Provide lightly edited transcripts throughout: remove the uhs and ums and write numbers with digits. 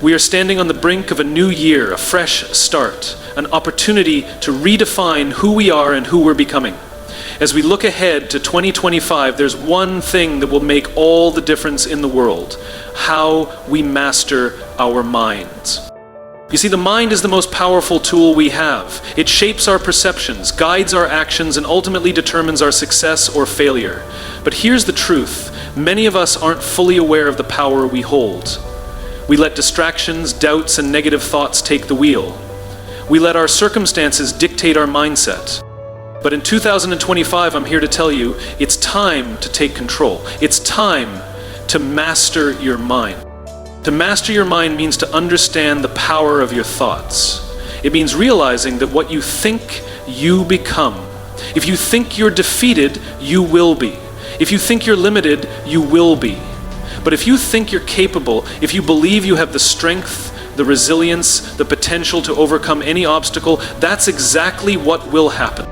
We are standing on the brink of a new year, a fresh start, an opportunity to redefine who we are and who we're becoming. As we look ahead to 2025, there's one thing that will make all the difference in the world: how we master our minds. You see, the mind is the most powerful tool we have. It shapes our perceptions, guides our actions, and ultimately determines our success or failure. But here's the truth: many of us aren't fully aware of the power we hold. We let distractions, doubts, and negative thoughts take the wheel. We let our circumstances dictate our mindset. But in 2025, I'm here to tell you, it's time to take control. It's time to master your mind. To master your mind means to understand the power of your thoughts. It means realizing that what you think, you become. If you think you're defeated, you will be. If you think you're limited, you will be. But if you think you're capable, if you believe you have the strength, the resilience, the potential to overcome any obstacle, that's exactly what will happen.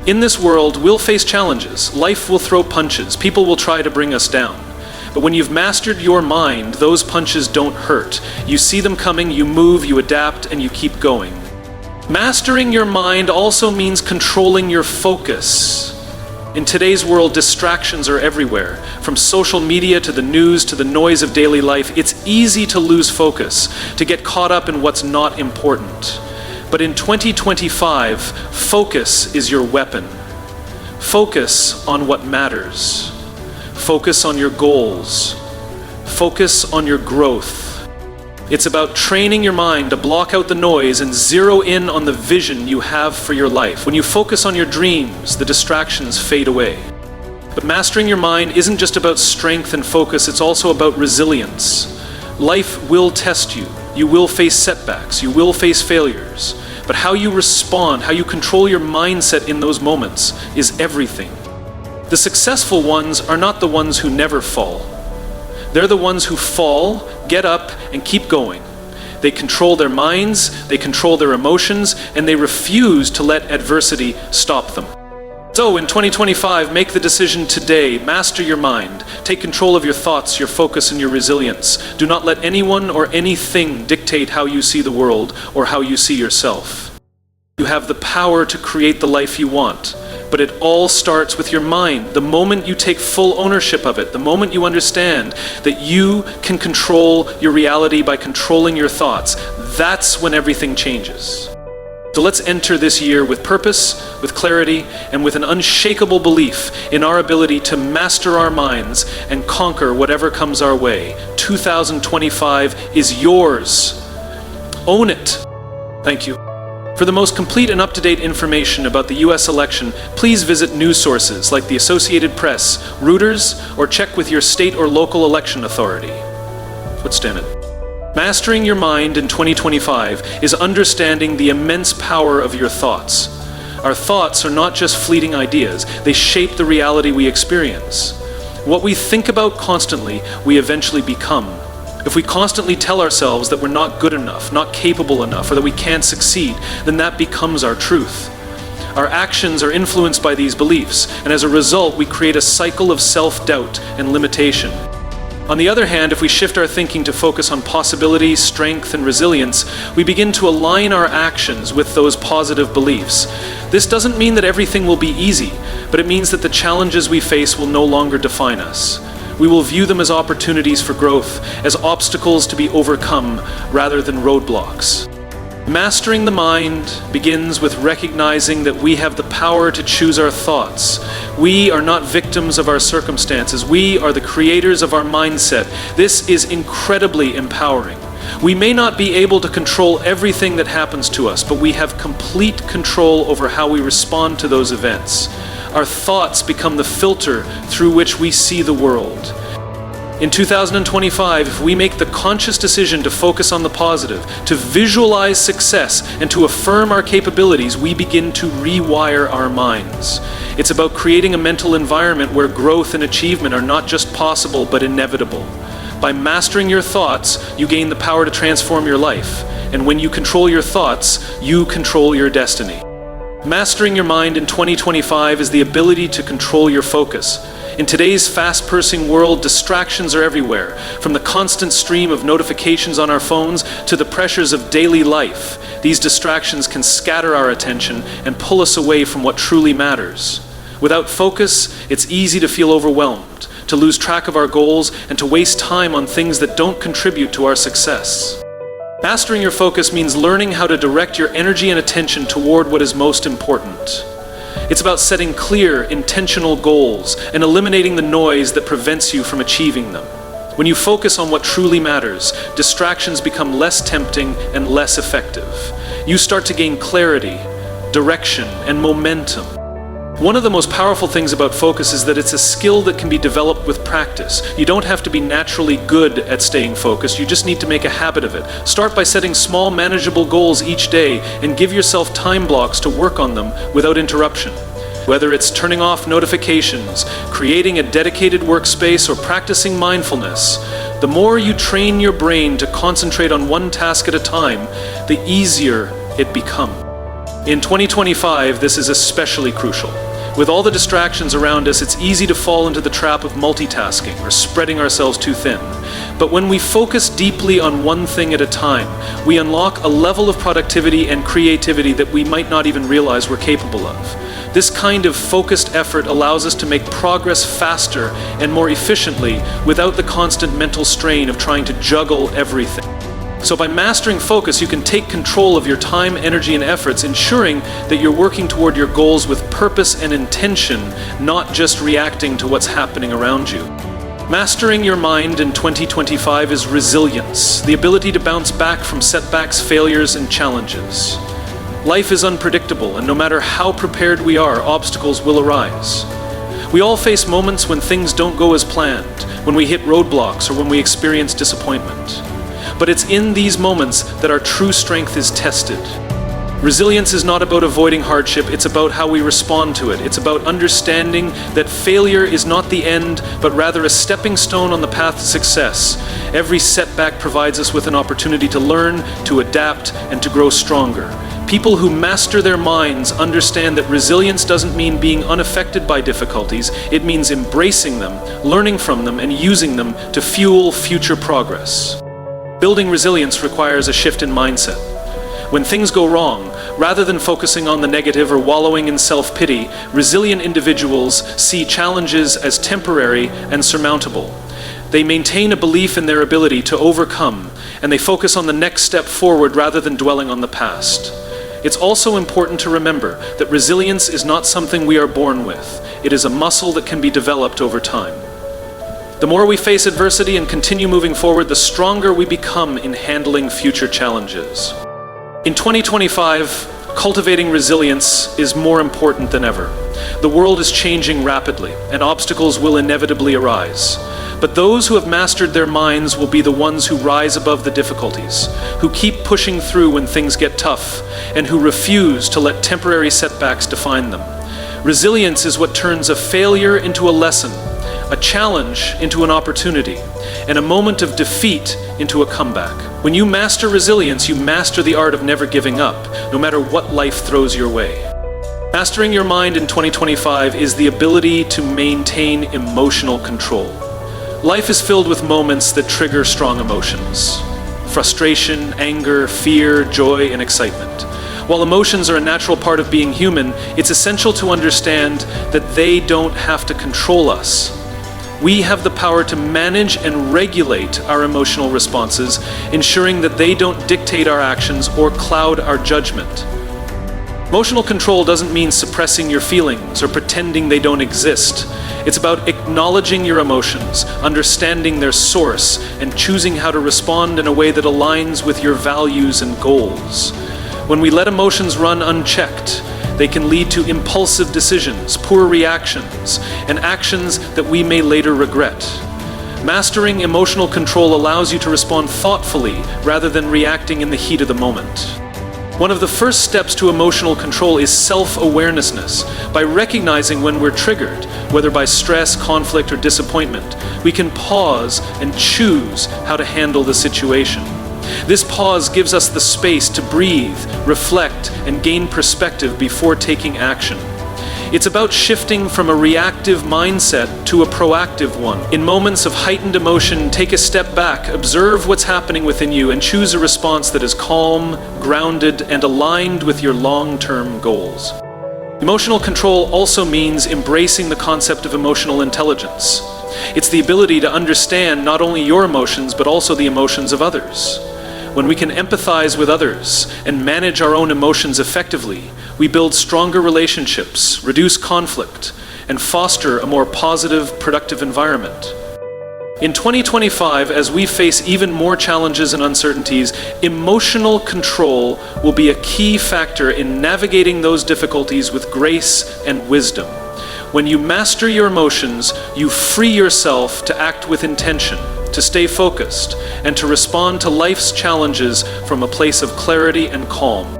In this world, we'll face challenges. Life will throw punches. People will try to bring us down. But when you've mastered your mind, those punches don't hurt. You see them coming, you move, you adapt, and you keep going. Mastering your mind also means controlling your focus. In today's world, distractions are everywhere. From social media to the news to the noise of daily life, it's easy to lose focus, to get caught up in what's not important. But in 2025, focus is your weapon. Focus on what matters. Focus on your goals. Focus on your growth. It's about training your mind to block out the noise and zero in on the vision you have for your life. When you focus on your dreams, the distractions fade away. But mastering your mind isn't just about strength and focus, it's also about resilience. Life will test you. You will face setbacks. You will face failures. But how you respond, how you control your mindset in those moments is everything. The successful ones are not the ones who never fall. They're the ones who fall, get up, and keep going. They control their minds, they control their emotions, and they refuse to let adversity stop them. So in 2025, make the decision today. Master your mind. Take control of your thoughts, your focus, and your resilience. Do not let anyone or anything dictate how you see the world or how you see yourself. You have the power to create the life you want. But it all starts with your mind. The moment you take full ownership of it, the moment you understand that you can control your reality by controlling your thoughts, that's when everything changes. So let's enter this year with purpose, with clarity, and with an unshakable belief in our ability to master our minds and conquer whatever comes our way. 2025 is yours. Own it. Thank you. For the most complete and up-to-date information about the US election, please visit news sources like the Associated Press, Reuters, or check with your state or local election authority. Stand it. Mastering your mind in 2025 is understanding the immense power of your thoughts. Our thoughts are not just fleeting ideas, they shape the reality we experience. What we think about constantly, we eventually become. If we constantly tell ourselves that we're not good enough, not capable enough, or that we can't succeed, then that becomes our truth. Our actions are influenced by these beliefs, and as a result, we create a cycle of self-doubt and limitation. On the other hand, if we shift our thinking to focus on possibility, strength, and resilience, we begin to align our actions with those positive beliefs. This doesn't mean that everything will be easy, but it means that the challenges we face will no longer define us. We will view them as opportunities for growth, as obstacles to be overcome rather than roadblocks. Mastering the mind begins with recognizing that we have the power to choose our thoughts. We are not victims of our circumstances. We are the creators of our mindset. This is incredibly empowering. We may not be able to control everything that happens to us, but we have complete control over how we respond to those events. Our thoughts become the filter through which we see the world. In 2025, if we make the conscious decision to focus on the positive, to visualize success, and to affirm our capabilities, we begin to rewire our minds. It's about creating a mental environment where growth and achievement are not just possible, but inevitable. By mastering your thoughts, you gain the power to transform your life. And when you control your thoughts, you control your destiny. Mastering your mind in 2025 is the ability to control your focus. In today's fast-pacing world, distractions are everywhere, from the constant stream of notifications on our phones to the pressures of daily life. These distractions can scatter our attention and pull us away from what truly matters. Without focus, it's easy to feel overwhelmed, to lose track of our goals, and to waste time on things that don't contribute to our success. Mastering your focus means learning how to direct your energy and attention toward what is most important. It's about setting clear, intentional goals and eliminating the noise that prevents you from achieving them. When you focus on what truly matters, distractions become less tempting and less effective. You start to gain clarity, direction, and momentum. One of the most powerful things about focus is that it's a skill that can be developed with practice. You don't have to be naturally good at staying focused, you just need to make a habit of it. Start by setting small, manageable goals each day and give yourself time blocks to work on them without interruption. Whether it's turning off notifications, creating a dedicated workspace, or practicing mindfulness, the more you train your brain to concentrate on one task at a time, the easier it becomes. In 2025, this is especially crucial. With all the distractions around us, it's easy to fall into the trap of multitasking or spreading ourselves too thin. But when we focus deeply on one thing at a time, we unlock a level of productivity and creativity that we might not even realize we're capable of. This kind of focused effort allows us to make progress faster and more efficiently without the constant mental strain of trying to juggle everything. So by mastering focus, you can take control of your time, energy, and efforts, ensuring that you're working toward your goals with purpose and intention, not just reacting to what's happening around you. Mastering your mind in 2025 is resilience, the ability to bounce back from setbacks, failures, and challenges. Life is unpredictable, and no matter how prepared we are, obstacles will arise. We all face moments when things don't go as planned, when we hit roadblocks, or when we experience disappointment. But it's in these moments that our true strength is tested. Resilience is not about avoiding hardship, it's about how we respond to it. It's about understanding that failure is not the end, but rather a stepping stone on the path to success. Every setback provides us with an opportunity to learn, to adapt, and to grow stronger. People who master their minds understand that resilience doesn't mean being unaffected by difficulties, it means embracing them, learning from them, and using them to fuel future progress. Building resilience requires a shift in mindset. When things go wrong, rather than focusing on the negative or wallowing in self-pity, resilient individuals see challenges as temporary and surmountable. They maintain a belief in their ability to overcome, and they focus on the next step forward rather than dwelling on the past. It's also important to remember that resilience is not something we are born with. It is a muscle that can be developed over time. The more we face adversity and continue moving forward, the stronger we become in handling future challenges. In 2025, cultivating resilience is more important than ever. The world is changing rapidly, and obstacles will inevitably arise. But those who have mastered their minds will be the ones who rise above the difficulties, who keep pushing through when things get tough, and who refuse to let temporary setbacks define them. Resilience is what turns a failure into a lesson, a challenge into an opportunity, and a moment of defeat into a comeback. When you master resilience, you master the art of never giving up, no matter what life throws your way. Mastering your mind in 2025 is the ability to maintain emotional control. Life is filled with moments that trigger strong emotions: frustration, anger, fear, joy, and excitement. While emotions are a natural part of being human, it's essential to understand that they don't have to control us. We have the power to manage and regulate our emotional responses, ensuring that they don't dictate our actions or cloud our judgment. Emotional control doesn't mean suppressing your feelings or pretending they don't exist. It's about acknowledging your emotions, understanding their source, and choosing how to respond in a way that aligns with your values and goals. When we let emotions run unchecked, they can lead to impulsive decisions, poor reactions, and actions that we may later regret. Mastering emotional control allows you to respond thoughtfully rather than reacting in the heat of the moment. One of the first steps to emotional control is self-awareness. By recognizing when we're triggered, whether by stress, conflict, or disappointment, we can pause and choose how to handle the situation. This pause gives us the space to breathe, reflect, and gain perspective before taking action. It's about shifting from a reactive mindset to a proactive one. In moments of heightened emotion, take a step back, observe what's happening within you, and choose a response that is calm, grounded, and aligned with your long-term goals. Emotional control also means embracing the concept of emotional intelligence. It's the ability to understand not only your emotions, but also the emotions of others. When we can empathize with others and manage our own emotions effectively, we build stronger relationships, reduce conflict, and foster a more positive, productive environment. In 2025, as we face even more challenges and uncertainties, emotional control will be a key factor in navigating those difficulties with grace and wisdom. When you master your emotions, you free yourself to act with intention, to stay focused, and to respond to life's challenges from a place of clarity and calm.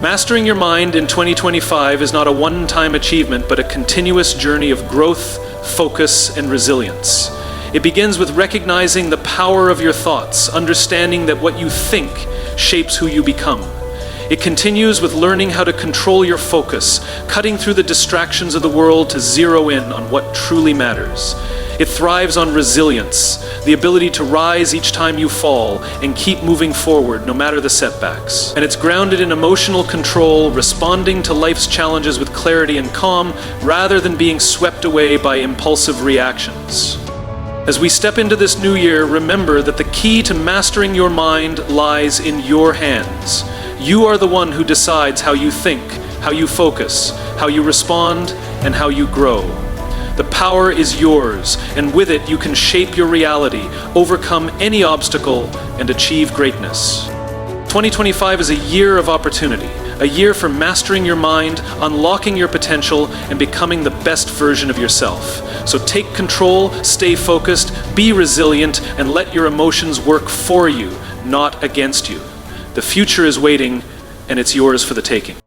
Mastering your mind in 2025 is not a one-time achievement, but a continuous journey of growth, focus, and resilience. It begins with recognizing the power of your thoughts, understanding that what you think shapes who you become. It continues with learning how to control your focus, cutting through the distractions of the world to zero in on what truly matters. It thrives on resilience, the ability to rise each time you fall and keep moving forward no matter the setbacks. And it's grounded in emotional control, responding to life's challenges with clarity and calm, rather than being swept away by impulsive reactions. As we step into this new year, remember that the key to mastering your mind lies in your hands. You are the one who decides how you think, how you focus, how you respond, and how you grow. The power is yours, and with it you can shape your reality, overcome any obstacle, and achieve greatness. 2025 is a year of opportunity, a year for mastering your mind, unlocking your potential, and becoming the best version of yourself. So take control, stay focused, be resilient, and let your emotions work for you, not against you. The future is waiting, and it's yours for the taking.